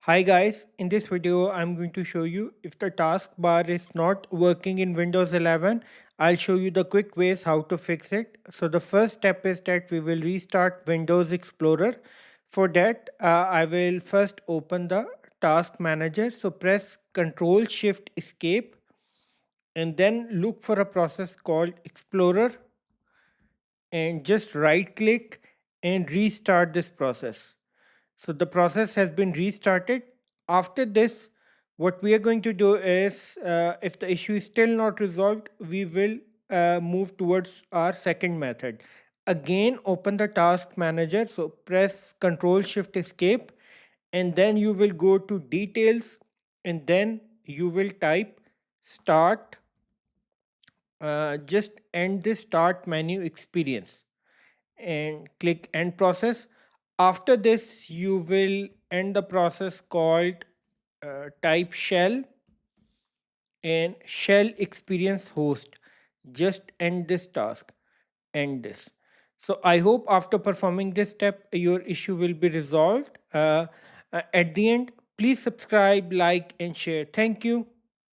Hi guys, in this video I'm going to show you if the taskbar is not working in Windows 11. I'll show you the quick ways how to fix it. So the first step is that we will restart Windows Explorer. For that I will first open the task manager. So press Ctrl Shift Escape and then look for a process called Explorer and just right click and restart this process. So the process has been restarted. After this, what we are going to do is, if the issue is still not resolved, we will move towards our second method. Again, open the task manager. So press Control Shift Escape, and then you will go to details, and then you will type start. Just end this start menu experience and click end process. After this, you will end the process called type shell and shell experience host. Just end this task. End this. So I hope after performing this step, your issue will be resolved. At the end, please subscribe, like, and share. Thank you.